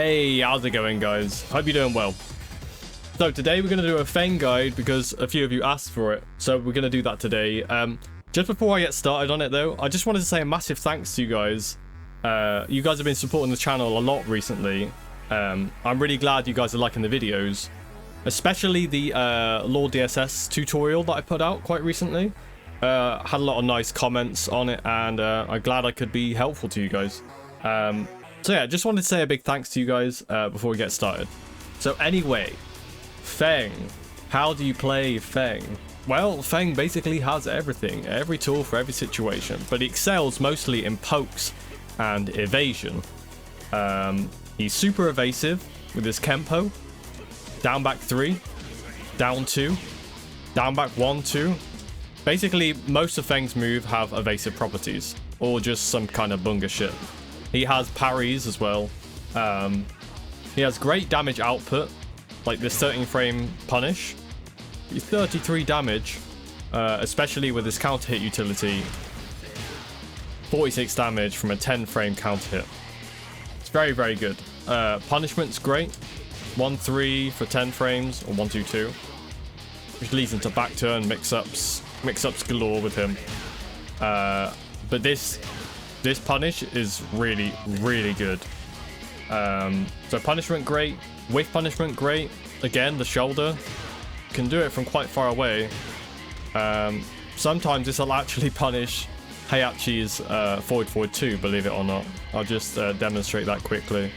Hey, how's it going, guys? Hope you're doing well. So today we're going to do a FENG guide because a few of you asked for it. So we're going to do that today. Just before I get started on it though, I just wanted to say a massive thanks to you guys. You guys have been supporting the channel a lot recently. I'm really glad you guys are liking the videos. Especially the Lord DSS tutorial that I put out quite recently. Had a lot of nice comments on it, and I'm glad I could be helpful to you guys. So yeah, just wanted to say a big thanks to you guys before we get started. So anyway, FENG. How do you play FENG? Well, FENG basically has everything, every tool for every situation, but he excels mostly in pokes and evasion. He's super evasive with his Kempo. Down back 3, down 2, down back 1, 2. Basically, most of FENG's moves have evasive properties, or just some kind of bunga shit. He has parries as well. He has great damage output, like this 13 frame punish. He's 33 damage, especially with his counter hit utility. 46 damage from a 10 frame counter hit. It's very, very good. Punishment's great. 1-3 for 10 frames, or 1-2-2. Which leads into back turn mix-ups galore with him. But this punish is really, really good. So punishment great, whiff punishment great. Again, the shoulder can do it from quite far away. Sometimes this will actually punish Heihachi's forward 2, believe it or not. I'll just demonstrate that quickly.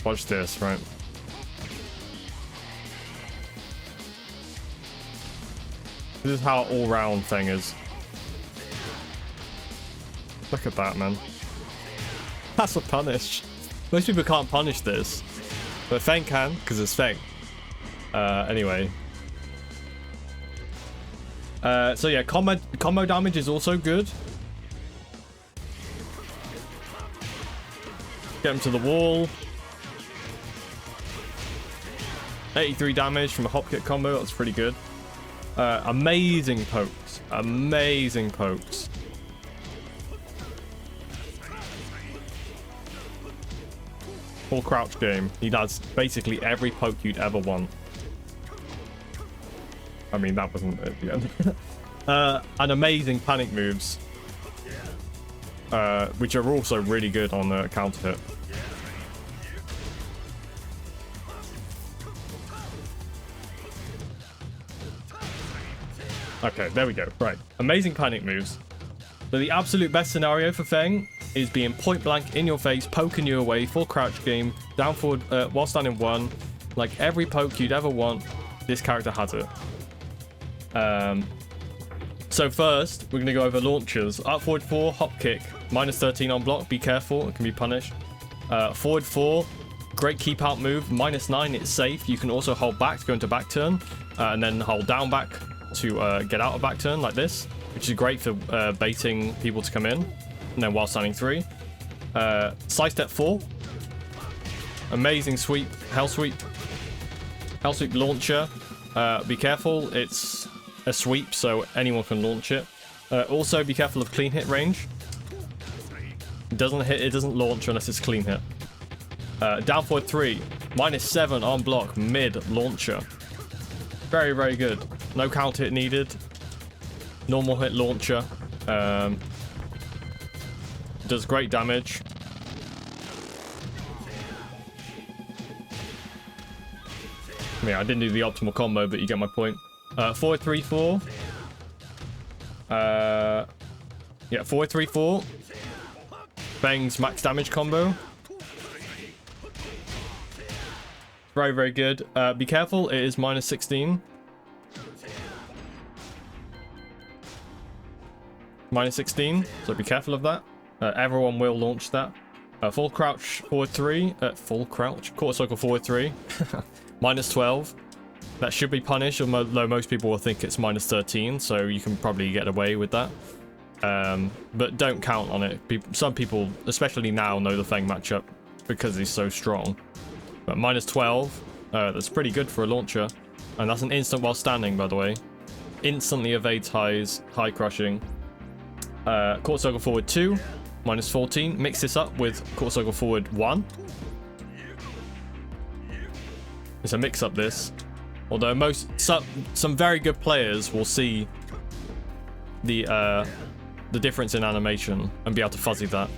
Watch this, right? This is how all-round FENG is. Look at that, man. That's a punish. Most people can't punish this, but FENG can, because it's FENG. Anyway. So yeah, combo damage is also good. Get him to the wall. 83 damage from a hop kick combo, that's pretty good. Amazing pokes. Amazing pokes. Full crouch game. He does basically every poke you'd ever want. I mean, that wasn't at the end. And amazing panic moves. Which are also really good on the counter hit. Okay, there we go. Right. Amazing panic moves. So the absolute best scenario for FENG is being point blank in your face, poking you away, full crouch game, down forward while standing 1. Like every poke you'd ever want, this character has it. So first, we're going to go over launchers. Up forward 4, hop kick, -13 on block. Be careful, it can be punished. Forward 4, great keep out move. -9, it's safe. You can also hold back to go into back turn, and then hold down back to get out of back turn like this, which is great for baiting people to come in, and then while standing 3. Side step 4, amazing sweep, hell sweep launcher. Be careful, it's a sweep, so anyone can launch it. Also be careful of clean hit range. It doesn't launch unless it's clean hit. Down forward 3, -7 on block, mid launcher. Very, very good. No counter hit needed. Normal hit launcher. Does great damage. Yeah, I didn't do the optimal combo, but you get my point. Forward 3-4. Yeah, forward 3-4. FENG's max damage combo. Very, very good. Be careful, it is -16. -16, so be careful of that. Everyone will launch that. Full crouch forward 3. Full crouch. Quarter circle forward 3. -12. That should be punished, although most people will think it's -13, so you can probably get away with that. But don't count on it. Some people, especially now, know the FENG matchup because he's so strong. But -12, that's pretty good for a launcher. And that's an instant while standing, by the way. Instantly evades highs, high crushing. Quarter circle forward 2, minus 14. Mix this up with quarter circle forward 1. It's a mix up this. Although some very good players will see the difference in animation and be able to fuzzy that.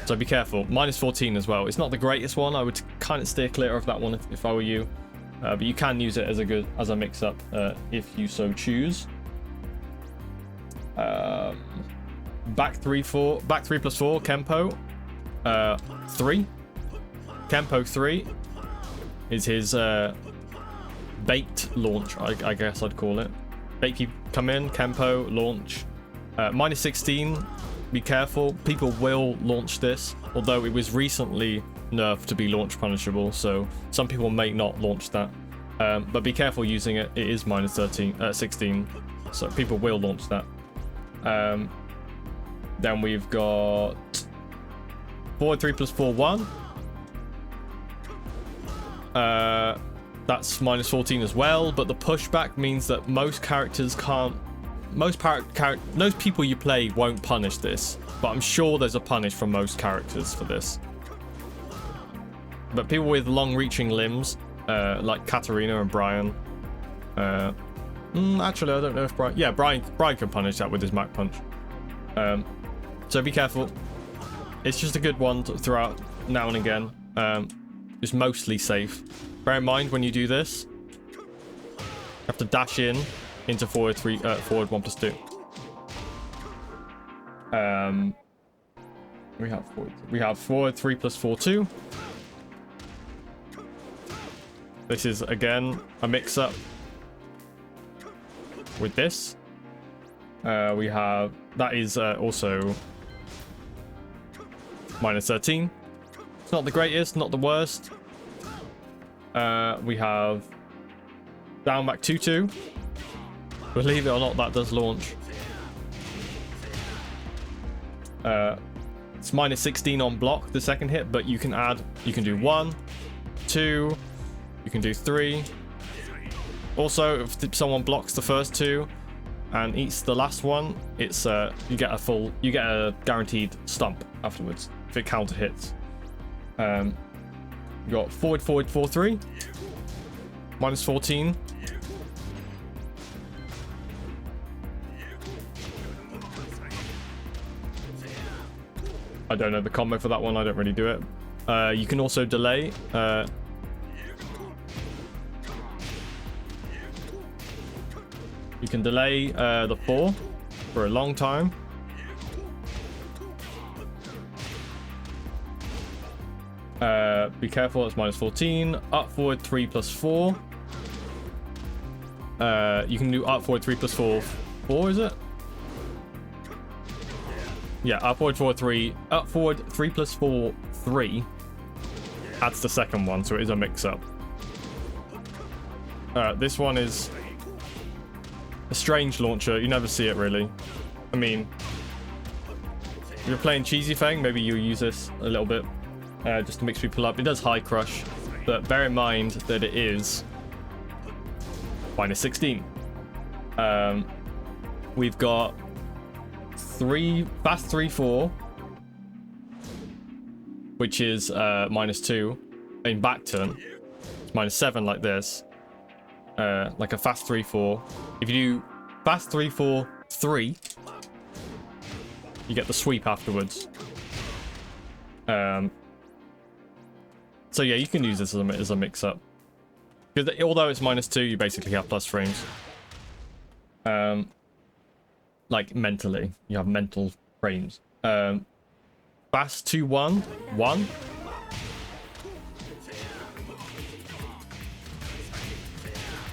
So be careful. Minus 14 as well. It's not the greatest one. I would kind of steer clear of that one if I were you. But you can use it as a mix up if you so choose. Back 3 plus 4 Kempo 3. Kempo 3 is his bait launch, I guess I'd call it. Bait people come in, Kempo launch. Minus 16, be careful. People will launch this, although it was recently nerfed to be launch punishable, so some people may not launch that. But be careful using it. It is minus 16, so people will launch that. Then we've got forward 3 plus 4 1. That's minus 14 as well, but the pushback means that most characters can't. Most people you play won't punish this, but I'm sure there's a punish for most characters for this. But people with long-reaching limbs, like Katarina and Brian. Actually, I don't know if Brian. Yeah, Brian can punish that with his Mach Punch. So be careful. It's just a good one to throw out now and again. It's mostly safe. Bear in mind when you do this, you have to dash into forward 1 plus 2. We have forward 3 plus 4 2. This is again a mix up with this. We have that is also minus 13. It's not the greatest, not the worst. We have down back 2 2. Believe it or not, that does launch. It's minus 16 on block, the second hit, but you can do 1, 2, you can do 3. Also, if someone blocks the first 2 and eats the last one, it's you get a guaranteed stump afterwards if it counter hits. You got forward 4 3, minus 14. I don't know the combo for that one. I don't really do it. You can also delay. You can delay the 4 for a long time. Be careful, it's minus 14. Up forward 3 plus 4. You can do up forward 3 plus 4. 4 is it? Yeah, up forward 4 3. Up forward 3 plus 4 3. That's the second one, so it is a mix up. This one is a strange launcher. You never see it really. I mean, if you're playing cheesy Feng, maybe you'll use this a little bit just to mix people up. It does high crush, but bear in mind that it is minus 16. We've got fast 3 4, which is minus 2 in back turn. It's minus 7 like this. Like a fast 3 4. If you do fast 3 4 3, you get the sweep afterwards. So yeah, you can use this as a mix up. Because although it's minus 2, you basically have plus frames. Like mentally, you have mental frames. Fast 2 1 1.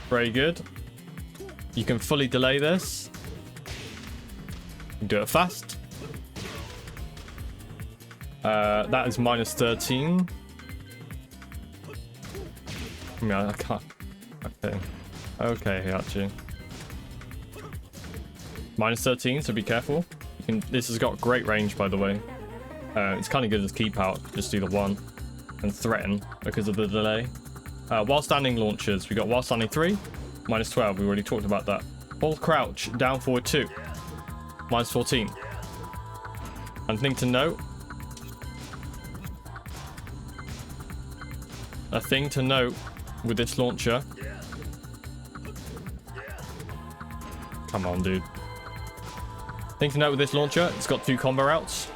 Very good. You can fully delay this. You can do it fast. That is minus 13. I mean, I can't. Okay, actually. Minus 13, so be careful. This has got great range, by the way. It's kind of good as keep out. Just do the 1 and threaten because of the delay. While standing launchers, we got while standing 3, minus 12. We already talked about that. Hold crouch, down forward 2, minus 14. And thing to note. A thing to note with this launcher. Come on, dude. Thing to note with this launcher, it's got 2 combo routes.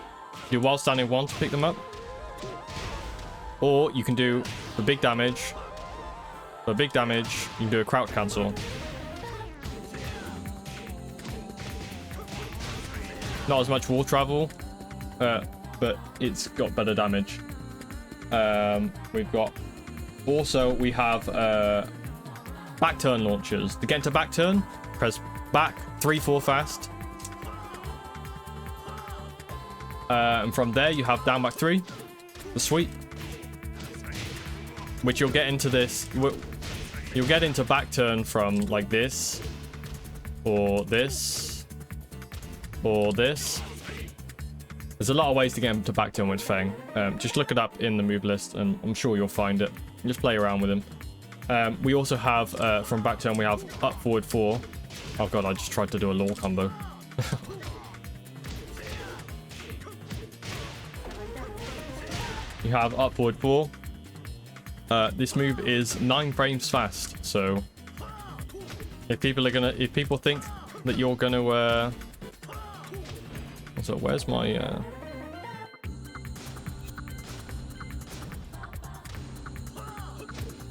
Do while standing 1 to pick them up. Or you can do the big damage. For big damage, you can do a crouch cancel. Not as much wall travel, but it's got better damage. We've got... Also, we have back turn launchers. To get into back turn, press back 3-4 fast. And from there, you have down back 3, the sweep. Which you'll get into this... You'll get into back turn from like this. Or this. Or this. There's a lot of ways to get into back turn with Feng. Just look it up in the move list and I'm sure you'll find it. Just play around with him. We also have, from back turn, we have up forward 4. Oh god, I just tried to do a law combo. You have up forward 4. This move is 9 frames fast, so if people think that you're gonna so where's my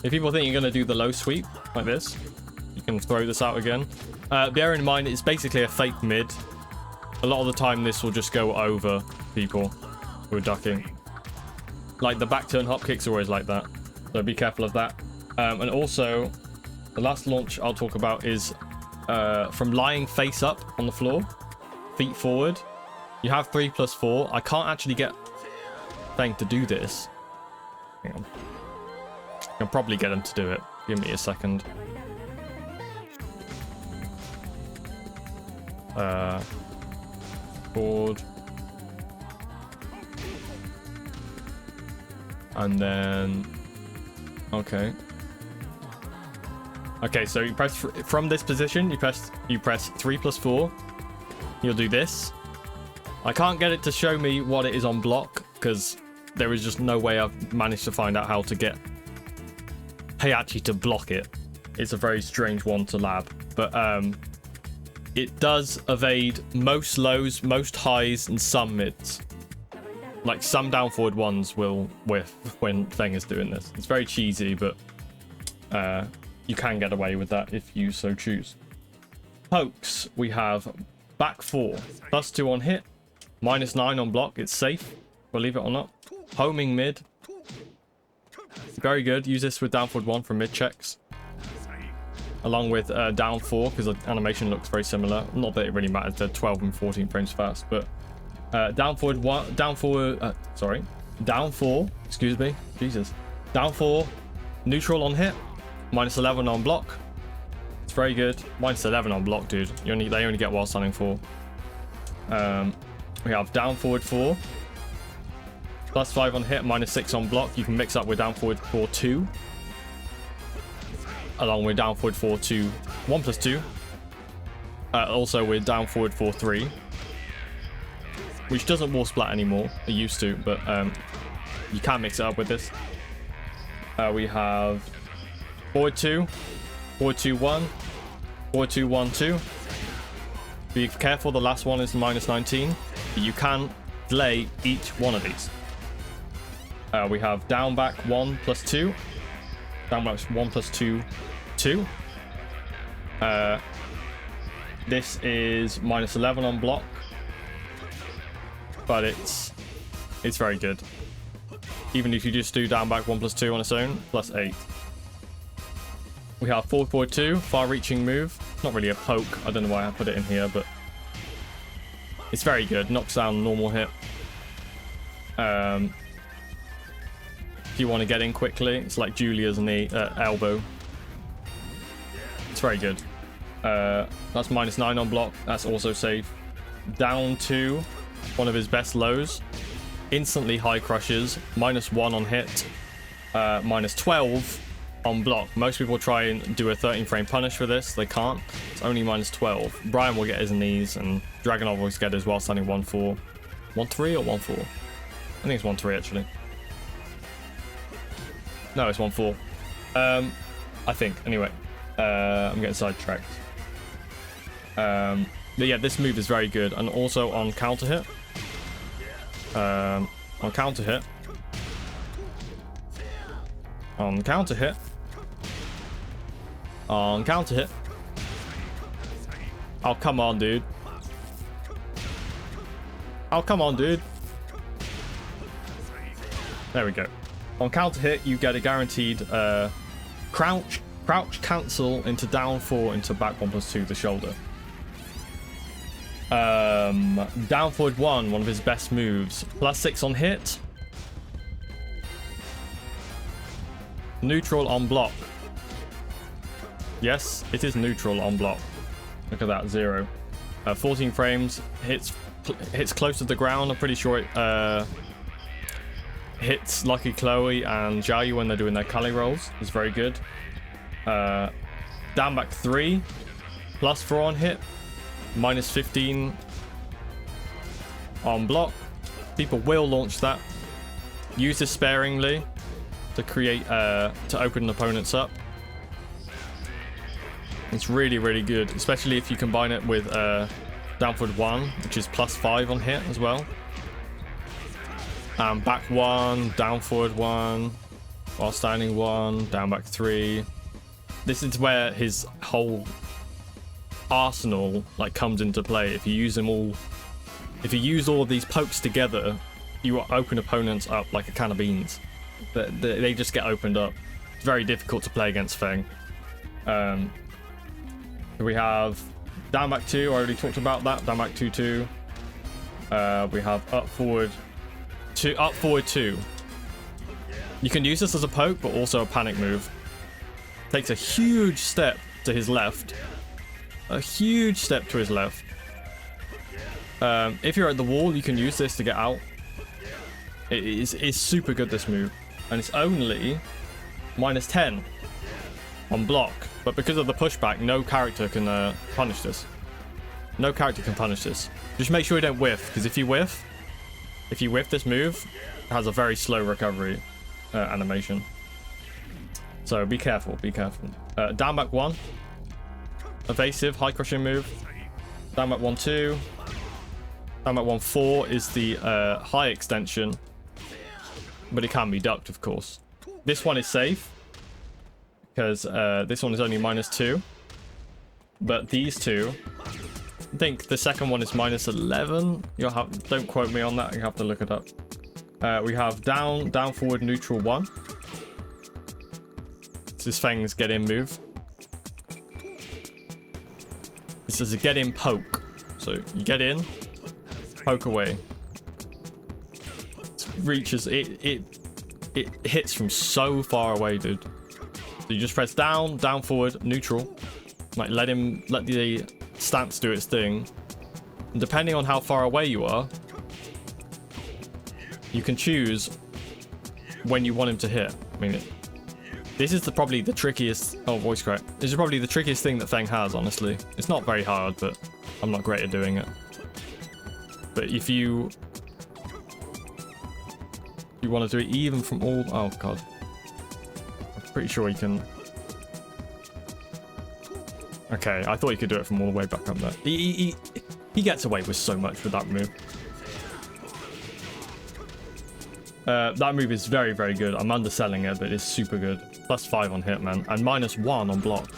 if people think you're gonna do the low sweep like this, you can throw this out again. Bear in mind it's basically a fake mid. A lot of the time this will just go over people who are ducking. Like the back turn hop kicks are always like that. So be careful of that. And also, the last launch I'll talk about is from lying face up on the floor, feet forward. You have 3+4. I can't actually get Feng to do this. Hang on. I can probably get him to do it. Give me a second. Forward. And then... Okay. Okay, so you press from this position. You press 3+4. You'll do this. I can't get it to show me what it is on block because there is just no way I've managed to find out how to get Heihachi to block it. It's a very strange one to lab, but it does evade most lows, most highs, and some mids. Like some down forward ones will whiff when Feng is doing this. It's very cheesy, but you can get away with that if you so choose. Pokes, we have back 4, +2 on hit, -9 on block. It's safe, believe it or not. Homing mid, very good. Use this with down forward 1 for mid checks, along with down 4 because the animation looks very similar. Not that it really matters. They're 12 and 14 frames fast, but. Down 4, excuse me, Jesus. Down 4, neutral on hit, -11 on block. It's very good. -11 on block, dude. They only get while standing 4. We have down forward 4, +5 on hit, -6 on block. You can mix up with down forward 4 2, along with down forward 4 2, 1+2. Also with down forward 4 3. Which doesn't wall splat anymore. It used to, but you can mix it up with this. We have forward 2, forward 2 1, forward 2 1 2. Be careful, the last one is -19. But you can delay each one of these. We have down back 1+2, down back 1+2 2. This is -11 on block. But it's very good. Even if you just do down back 1+2 on its own, +8. We have forward 2, far-reaching move. Not really a poke. I don't know why I put it in here, but it's very good. Knocks down normal hit. If you want to get in quickly, it's like Julia's knee, elbow. It's very good. That's -9 on block. That's also safe. Down 2. One of his best lows. Instantly high crushes. -1 on hit. -12 on block. Most people try and do a 13 frame punish for this. They can't. It's only -12. Brian will get his knees and Dragonov will get his while standing 1-4. 1-3 or 1-4? I think it's 1-3 actually. No, it's 1-4. I think. Anyway, I'm getting sidetracked. But yeah, this move is very good, and also on counter hit. On counter hit. On counter hit. On counter hit. Oh, come on, dude. Oh, come on, dude. There we go. On counter hit, you get a guaranteed crouch cancel into down 4 into back 1+2 the shoulder. Down forward 1, one of his best moves. +6 on hit. Neutral on block. Yes, it is neutral on block. Look at that, 0. 14 frames, hits close to the ground. I'm pretty sure it hits Lucky Chloe and Xiaoyu when they're doing their Kali rolls. It's very good. Down back 3, +4 on hit, -15 on block. People will launch that. Use this sparingly to create to open opponents up. It's really, really good, especially if you combine it with down forward 1, which is +5 on hit as well. Back 1, down forward 1, while standing 1, down back 3. This is where his whole arsenal like comes into play. If you use them all, if you use all of these pokes together, you will open opponents up like a can of beans. They just get opened up. It's very difficult to play against Feng. We have down back 2. I already talked about that. Down back 2-2. We have up forward 2. You can use this as a poke, but also a panic move. Takes a huge step to his left. A huge step to his left. If you're at the wall, you can use this to get out. It's super good, this move. And it's only -10 on block. But because of the pushback, no character can punish this. No character can punish this. Just make sure you don't whiff, because if you whiff this move, it has a very slow recovery animation. So be careful, be careful. Down back 1. Evasive, high crushing move. Down back 1-2. Down back 1-4 is the high extension. But it can be ducked, of course. This one is safe, because this one is only -2. But these two, I think the second one is -11. Don't quote me on that, you have to look it up. We have down forward neutral 1. This is Feng's get in move. This is a get in poke. So you get in, poke away. It reaches it hits from so far away, dude. So you just press down forward, neutral. Like let the stance do its thing. And depending on how far away you are, you can choose when you want him to hit. I mean, this is probably the trickiest. Oh, voice crack. This is probably the trickiest thing that Feng has, honestly. It's not very hard, but I'm not great at doing it. But if you want to do it even from all... Oh, God. I'm pretty sure you can... Okay, I thought you could do it from all the way back up there. He gets away with so much with that move. That move is very, very good. I'm underselling it, but it's super good. +5 on hit, man. And -1 on block.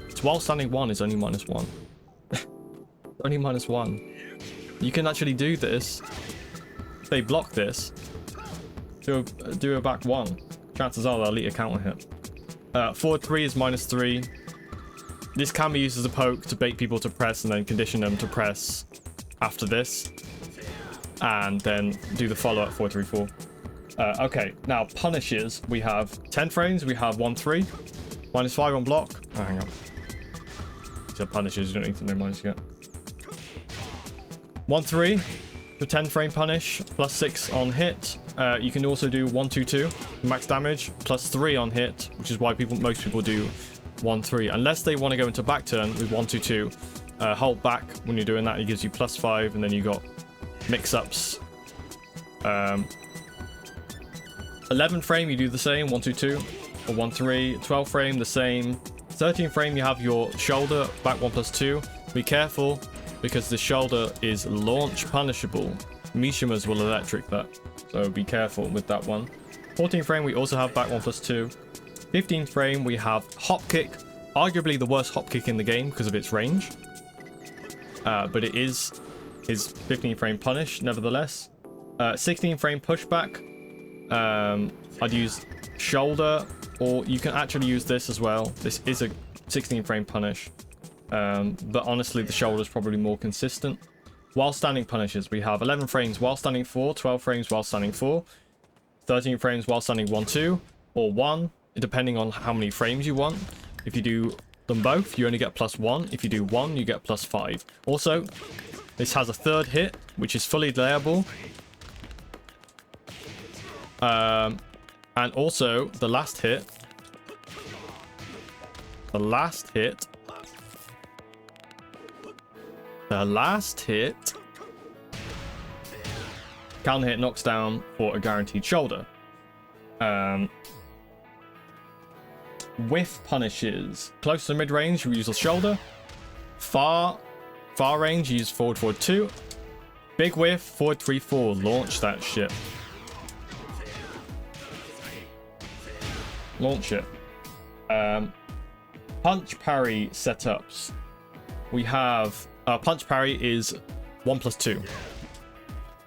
It's while standing 1 is only -1. Only -1. You can actually do this. If they block this, do a back 1. Chances are they'll eat a counter hit. Forward 3 is -3. This can be used as a poke to bait people to press and then condition them to press after this. And then do the follow-up 4-3-4. Okay, now punishes. We have 10 frames. We have 1-3. -5 on block. Oh, hang on. So punishes, you don't need to know minus yet. 1-3 for 10 frame punish, +6 on hit. You can also do 1-2-2 max damage, +3 on hit, which is why most people do 1-3, unless they want to go into back turn with 1-2-2. Hold back when you're doing that, it gives you +5, and then you got mix-ups 11 frame, you do the same, 1, 2, 2, or 1, 3. 12 frame, the same. 13 frame, you have your shoulder, back 1 plus 2. Be careful, because the shoulder is launch punishable. Mishimas will electric that, so be careful with that one. 14 frame, we also have back 1 plus 2. 15 frame, we have hop kick, arguably the worst hop kick in the game because of its range. But it is his 15 frame punish, nevertheless. 16 frame pushback, I'd use shoulder, or you can actually use this as well. This is a 16 frame punish, but honestly the shoulder is probably more consistent. While standing punishes, we have 11 frames while standing 4, 12 frames while standing 4, 13 frames while standing 1, 2, or 1, depending on how many frames you want. If you do them both, you only get +1. If you do 1, you get +5. Also, this has a third hit, which is fully delayable. And also, the last hit counter hit knocks down for a guaranteed shoulder. Whiff punishes. Close to mid range, you use the shoulder. Far range, you use forward 2. Big whiff, forward 3 4. Launch that shit. Launch it. Punch parry setups. We have punch parry is 1 plus 2.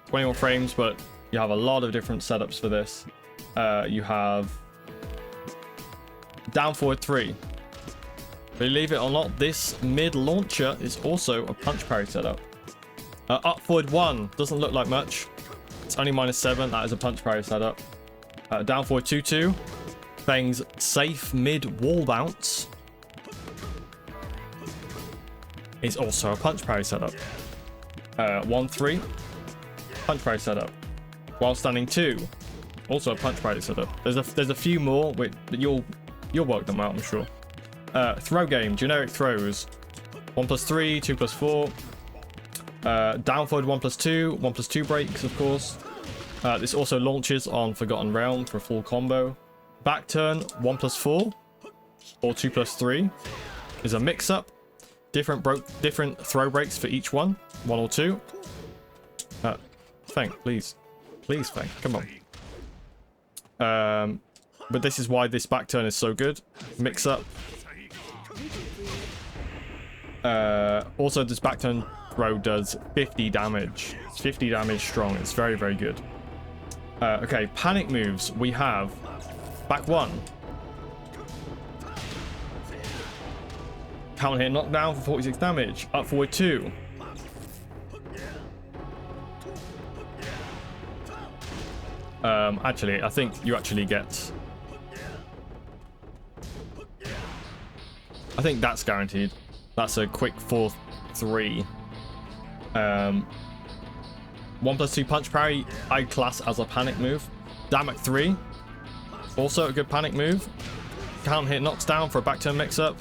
21 frames, but you have a lot of different setups for this. You have down forward 3. Believe it or not, this mid launcher is also a punch parry setup. Up forward 1 doesn't look like much. It's only -7. That is a punch parry setup. Down forward 2 2. FENG's safe mid wall bounce is also a punch parry setup. 1 3. Punch parry setup. While standing 2, also a punch parry setup. There's a few more, but you'll work them out, I'm sure. Throw game, generic throws. 1 plus 3, 2 plus 4. Down forward 1 plus 2, 1 plus 2 breaks, of course. This also launches on Forgotten Realm for a full combo. Back turn 1 plus 4 or 2 plus 3 is a mix up. Different throw breaks for each one, 1 or 2. FENG, please, FENG, come on. But this is why this back turn is so good. Mix up. Also, this back turn throw does 50 damage. It's 50 damage strong. It's very, very good. Okay, panic moves. We have back 1. Counter hit knockdown for 46 damage. Up forward 2. Actually, I think you actually get... I think that's guaranteed. That's a quick 4-3. 1 plus 2 punch parry, I class as a panic move. Damage 3. Also a good panic move. Counter hit knocks down for a back turn mix up.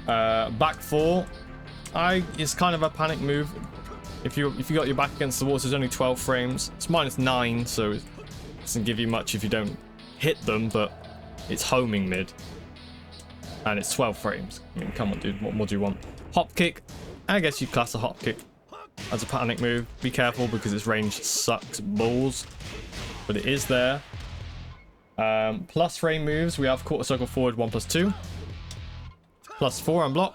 Back 4. It's kind of a panic move. If you got your back against the wall, there's only 12 frames. It's -9, so it doesn't give you much if you don't hit them, but it's homing mid. And it's 12 frames. I mean, come on, dude. What more do you want? Hop kick. I guess you'd class a hop kick as a panic move. Be careful because its range sucks balls. But it is there. Plus frame moves. We have quarter circle forward 1 plus 2. Plus 4 unblock.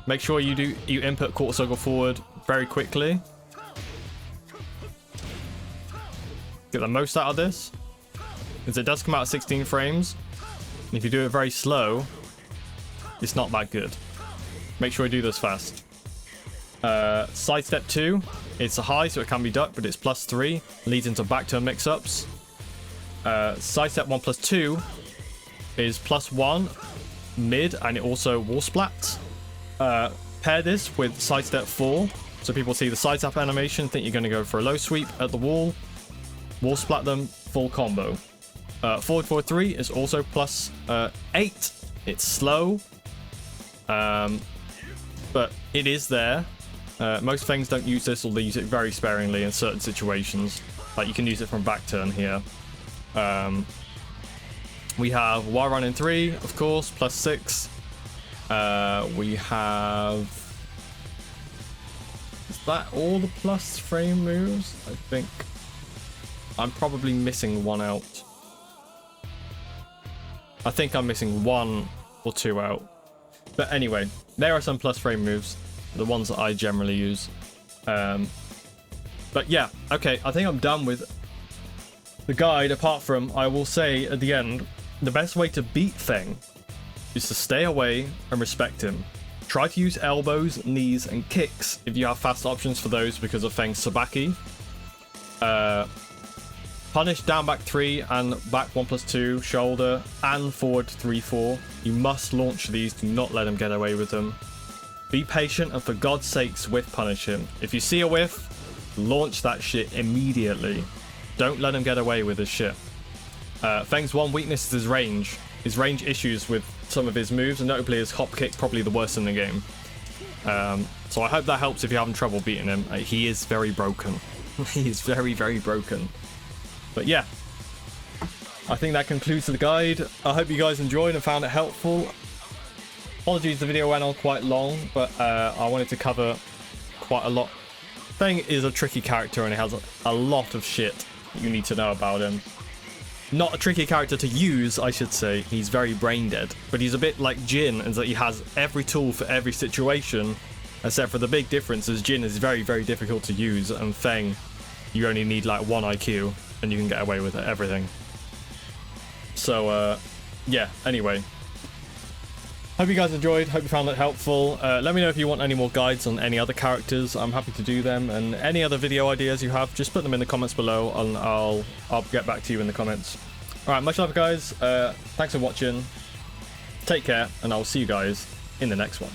Make sure you input quarter circle forward very quickly. Get the most out of this. Because it does come out at 16 frames. And if you do it very slow, it's not that good. Make sure you do this fast. Sidestep 2. It's a high, so it can be ducked, but it's +3. Leads into back turn mix-ups. Sidestep 1 plus 2 is +1 mid, and it also wall splats. Pair this with sidestep 4. So people see the sidestep animation, think you're going to go for a low sweep at the wall. Wall splat them, full combo. Forward 4-3 is also +8. It's slow. But it is there. Most Fengs don't use this, or they use it very sparingly in certain situations. Like you can use it from back turn here. We have Wire Run in 3, of course, +6. We have... Is that all the plus frame moves? I think I'm probably missing one out. I think I'm missing 1 or 2 out. But anyway, there are some plus frame moves, the ones that I generally use. But yeah, okay, I think I'm done with the guide, apart from, I will say at the end, the best way to beat Feng is to stay away and respect him. Try to use elbows, knees, and kicks if you have fast options for those because of Feng's Sabaki. Punish down back 3 and back 1+2, shoulder, and forward 3-4. You must launch these, do not let him get away with them. Be patient and for God's sakes whiff punish him. If you see a whiff, launch that shit immediately. Don't let him get away with his shit. Feng's one weakness is his range. His range issues with some of his moves, and notably his hop kick, probably the worst in the game. So I hope that helps if you're having trouble beating him. He is very broken. He is very, very broken. But yeah, I think that concludes the guide. I hope you guys enjoyed and found it helpful. Apologies, the video went on quite long, but I wanted to cover quite a lot. Feng is a tricky character and he has a lot of shit you need to know about him. Not a tricky character to use, I should say. He's very brain dead, but he's a bit like Jin in that he has every tool for every situation, except for the big difference is Jin is very, very difficult to use, and Feng, you only need like 1 IQ and you can get away with everything. So yeah, anyway, hope you guys enjoyed, hope you found it helpful. Let me know if you want any more guides on any other characters. I'm happy to do them, and any other video ideas you have, just put them in the comments below and I'll get back to you in the comments. Alright, much love guys, thanks for watching, take care, and I'll see you guys in the next one.